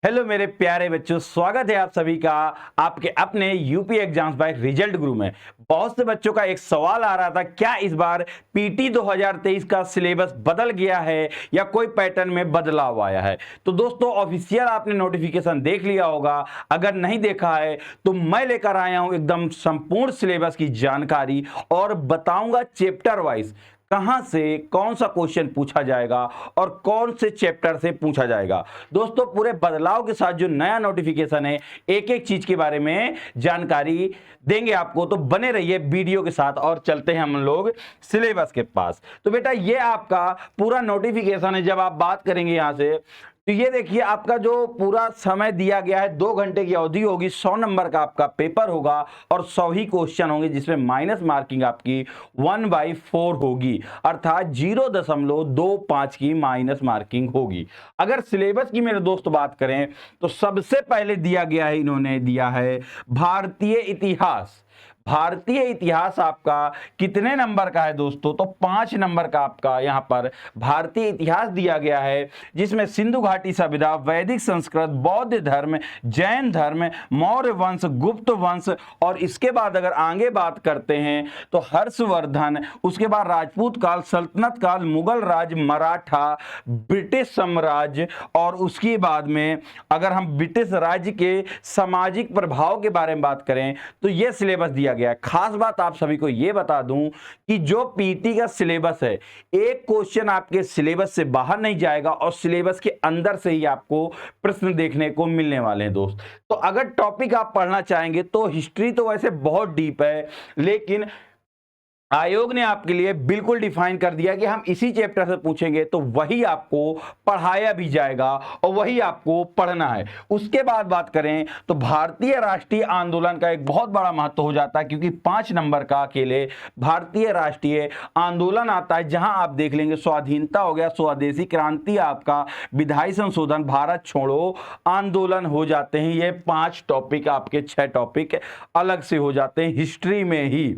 Hello मेरे प्यारे बच्चों, स्वागत है आप सभी का आपके अपने यूपी एग्जाम्स बाय रिजल्ट गुरु में। बहुत से बच्चों का एक सवाल आ रहा था, क्या इस बार पीटी 2023 का सिलेबस बदल गया है या कोई पैटर्न में बदलाव आया है। तो दोस्तों, ऑफिशियल आपने नोटिफिकेशन देख लिया होगा। अगर नहीं देखा है तो मैं लेकर आया हूं एकदम संपूर्ण सिलेबस की जानकारी और बताऊंगा चैप्टर वाइज कहां से कौन सा क्वेश्चन पूछा जाएगा और कौन से चैप्टर से पूछा जाएगा। दोस्तों, पूरे बदलाव के साथ जो नया नोटिफिकेशन है, एक एक चीज के बारे में जानकारी देंगे आपको, तो बने रहिए वीडियो के साथ और चलते हैं हम लोग सिलेबस के पास। तो बेटा, ये आपका पूरा नोटिफिकेशन है। जब आप बात करेंगे यहां से, तो ये देखिए आपका जो पूरा समय दिया गया है, 2 घंटे की अवधि होगी, 100 नंबर का आपका पेपर होगा और 100 ही क्वेश्चन होंगे, जिसमें माइनस मार्किंग आपकी 1/4 होगी, अर्थात 0.25 की माइनस मार्किंग होगी। अगर सिलेबस की मेरे दोस्त बात करें तो सबसे पहले दिया गया है, इन्होंने दिया है भारतीय इतिहास। भारतीय इतिहास आपका कितने नंबर का है दोस्तों? तो 5 नंबर का आपका यहां पर भारतीय इतिहास दिया गया है, जिसमें सिंधु घाटी सभ्यता, वैदिक संस्कृत, बौद्ध धर्म, जैन धर्म, मौर्य वंश, गुप्त वंश, और इसके बाद अगर आगे बात करते हैं तो हर्षवर्धन, उसके बाद राजपूत काल, सल्तनत काल, मुगल राज, मराठा, ब्रिटिश साम्राज्य, और उसके बाद में अगर हम ब्रिटिश राज्य के सामाजिक प्रभाव के बारे में बात करें तो यह सिलेबस दिया गया है। खास बात आप सभी को यह बता दूं कि जो पीटी का सिलेबस है, एक क्वेश्चन आपके सिलेबस से बाहर नहीं जाएगा और सिलेबस के अंदर से ही आपको प्रश्न देखने को मिलने वाले हैं दोस्त। तो अगर टॉपिक आप पढ़ना चाहेंगे तो हिस्ट्री तो वैसे बहुत डीप है, लेकिन आयोग ने आपके लिए बिल्कुल डिफाइन कर दिया कि हम इसी चैप्टर से पूछेंगे, तो वही आपको पढ़ाया भी जाएगा और वही आपको पढ़ना है। उसके बाद बात करें तो भारतीय राष्ट्रीय आंदोलन का एक बहुत बड़ा महत्व हो जाता है, क्योंकि 5 नंबर का अकेले भारतीय राष्ट्रीय आंदोलन आता है, जहां आप देख लेंगे स्वाधीनता हो गया, स्वदेशी क्रांति, आपका विधायी संशोधन, भारत छोड़ो आंदोलन हो जाते हैं। ये 5 टॉपिक आपके 6 टॉपिक अलग से हो जाते हैं हिस्ट्री में ही,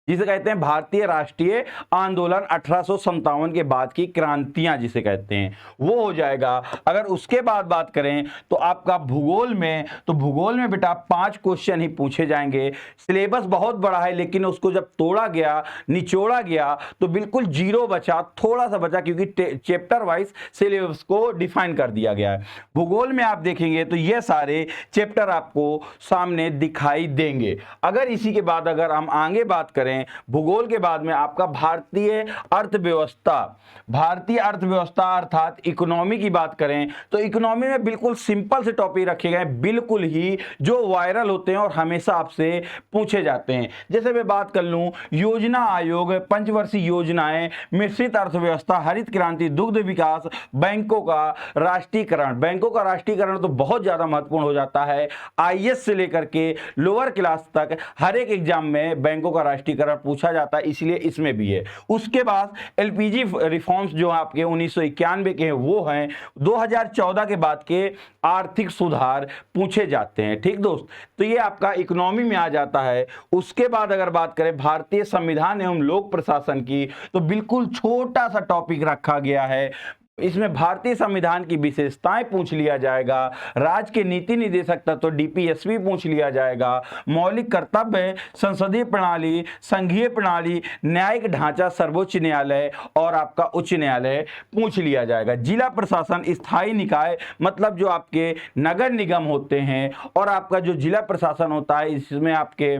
जिसे कहते हैं भारतीय राष्ट्रीय आंदोलन, 1857 के बाद की क्रांतियां जिसे कहते हैं, वो हो जाएगा। अगर उसके बाद बात करें तो आपका भूगोल में, तो भूगोल में बेटा 5 क्वेश्चन ही पूछे जाएंगे। सिलेबस बहुत बड़ा है, लेकिन उसको जब तोड़ा गया, निचोड़ा गया, तो बिल्कुल 0 बचा, थोड़ा सा बचा, क्योंकि चैप्टर वाइज सिलेबस को डिफाइन कर दिया गया है। भूगोल में आप देखेंगे तो ये सारे चैप्टर आपको सामने दिखाई देंगे। अगर इसी के बाद अगर हम आगे बात करें, भूगोल के बाद में आपका भारतीय अर्थव्यवस्था, भारतीय अर्थव्यवस्था अर्थात इकोनॉमी की बात करें तो इकोनॉमी में बिल्कुल सिंपल से टॉपिक रखे गए, बिल्कुल ही जो वायरल होते हैं और हमेशा आपसे पूछे जाते हैं। जैसे मैं बात कर लूं, योजना आयोग, पंचवर्षीय योजनाएं, मिश्रित अर्थव्यवस्था, हरित क्रांति, दुग्ध विकास, बैंकों का राष्ट्रीयकरण। बैंकों का राष्ट्रीयकरण तो बहुत ज्यादा महत्वपूर्ण हो जाता है, आईएएस से लेकर के लोअर क्लास तक हर एक एग्जाम में बैंकों का राष्ट्रीयकरण पूछा जाता है, इसलिए इसमें भी है। उसके बाद एलपीजी रिफॉर्म्स जो आपके 1991 के हैं वो हैं, 2014 के बाद के आर्थिक सुधार पूछे जाते हैं। ठीक दोस्त, तो ये आपका इकोनॉमी में आ जाता है। उसके बाद अगर बात करें भारतीय संविधान एवं लोक प्रशासन की, तो बिल्कुल छोटा सा टॉपिक रखा गया है। इसमें भारतीय संविधान की विशेषताएं पूछ लिया जाएगा, राज्य के नीति निदेशक तत्व डीपीएसपी पूछ लिया जाएगा, मौलिक कर्तव्य, संसदीय प्रणाली, संघीय प्रणाली, न्यायिक ढांचा, सर्वोच्च न्यायालय और आपका उच्च न्यायालय पूछ लिया जाएगा। जिला प्रशासन, स्थायी निकाय, मतलब जो आपके नगर निगम होते हैं, और आपका जो जिला प्रशासन होता है, इसमें आपके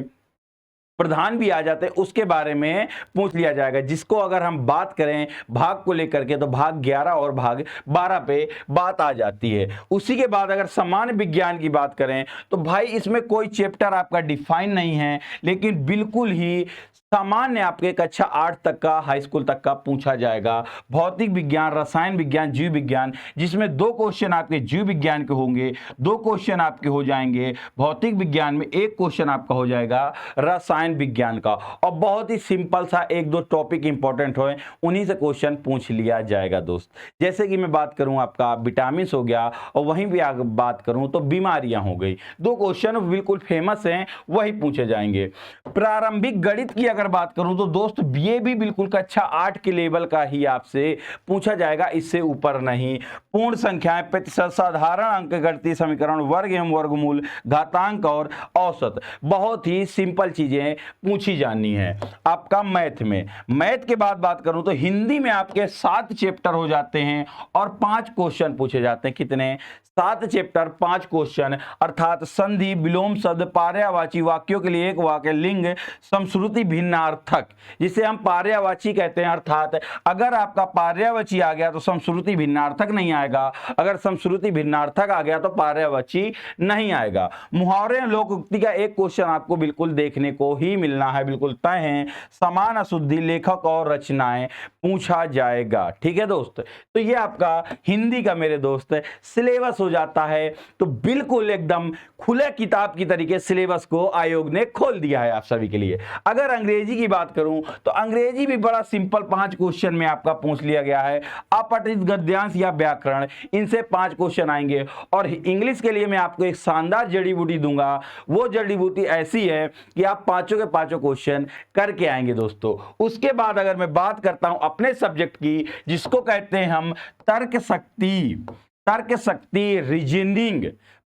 प्रधान भी आ जाते हैं, उसके बारे में पूछ लिया जाएगा। जिसको अगर हम बात करें भाग को लेकर के, तो भाग 11 और भाग 12 पे बात आ जाती है। उसी के बाद अगर सामान्य विज्ञान की बात करें तो भाई इसमें कोई चैप्टर आपका डिफाइन नहीं है, लेकिन बिल्कुल ही सामान्य आपके कक्षा 8 तक का, हाई स्कूल तक का पूछा जाएगा। भौतिक विज्ञान, रसायन विज्ञान, जीव विज्ञान, जिसमें 2 क्वेश्चन आपके जीव विज्ञान के होंगे, 2 क्वेश्चन आपके हो जाएंगे भौतिक विज्ञान में, 1 क्वेश्चन आपका हो जाएगा रसायन विज्ञान का, और बहुत ही सिंपल सा 1-2 टॉपिक इंपॉर्टेंट हो, उन्हीं से क्वेश्चन पूछ लिया जाएगा दोस्त। जैसे कि मैं बात करूं आपका विटामिन हो गया, और वहीं भी अगर बात करूं तो बीमारियां हो गई, 2 क्वेश्चन बिल्कुल फेमस हैं, वही पूछे जाएंगे। प्रारंभिक गणित की अगर अगर बात करूं तो दोस्त ये भी बिल्कुल कक्षा 8 के लेवल का ही आपसे पूछा जाएगा, इससे ऊपर नहीं। पूर्ण संख्याएं, प्रतिशत, साधारण अंक गणितीय समीकरण, वर्ग एवं वर्गमूल, घातांक और औसत, बहुत ही सिंपल चीजें पूछी जानी है आपका मैथ में। मैथ के बाद बात करूं तो हिंदी में आपके 7 चैप्टर हो जाते हैं और 5 क्वेश्चन पूछे जाते हैं। कितने? 7 चैप्टर, 5 क्वेश्चन, अर्थात संधि, विलोम शब्द, पर्यायवाची, वाक्यों के लिए एक वाक्य, लिंग, समश्रुति, भिन्नार्थक, जिसे हम पर्यायवाची कहते हैं। अर्थात अगर आपका पर्यायवाची आ गया तो समश्रुति भिन्नार्थक नहीं आएगा, अगर समश्रुति भिन्नार्थक आ गया तो पर्यायवाची नहीं आएगा। मुहावरे लोकोक्ति का एक क्वेश्चन आपको बिल्कुल देखने को ही मिलना है, बिल्कुल तय है। समान अशुद्धि, लेखक और रचनाएं पूछा जाएगा। ठीक है दोस्त, तो ये आपका हिंदी का मेरे दोस्त सिलेबस हो जाता है। तो बिल्कुल एकदम खुले किताब की तरीके सिलेबस को आयोग ने खोल दिया है आप सभी के लिए। अगर अंग्रेजी की बात करूं तो अंग्रेजी भी बड़ा सिंपल 5 क्वेश्चन में आपका पूछ लिया गया है। अपठित गद्यांश या व्याकरण, इनसे 5 क्वेश्चन आएंगे। और इंग्लिश के लिए मैं आपको एक शानदार जड़ी बूटी दूंगा, वो जड़ी बूटी ऐसी है कि आप पांचों के पांचों क्वेश्चन करके आएंगे दोस्तों। उसके बाद अगर मैं बात करता हूं अपने सब्जेक्ट की, जिसको कहते हैं हम तर्क शक्ति, रीजनिंग,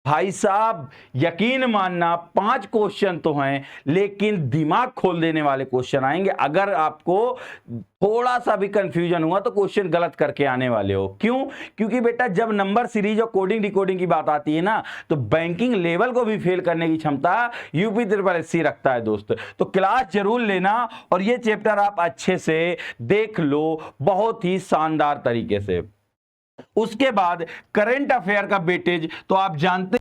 भाई साहब यकीन मानना 5 क्वेश्चन तो हैं, लेकिन दिमाग खोल देने वाले क्वेश्चन आएंगे। अगर आपको थोड़ा सा भी कंफ्यूजन हुआ तो क्वेश्चन गलत करके आने वाले हो। क्यों? क्योंकि बेटा जब नंबर सीरीज और कोडिंग डिकोडिंग की बात आती है ना, तो बैंकिंग लेवल को भी फेल करने की क्षमता यूपी SSC रखता है दोस्त। तो क्लास जरूर लेना और ये चैप्टर आप अच्छे से देख लो, बहुत ही शानदार तरीके से। उसके बाद करंट अफेयर का वेटेज तो आप जानते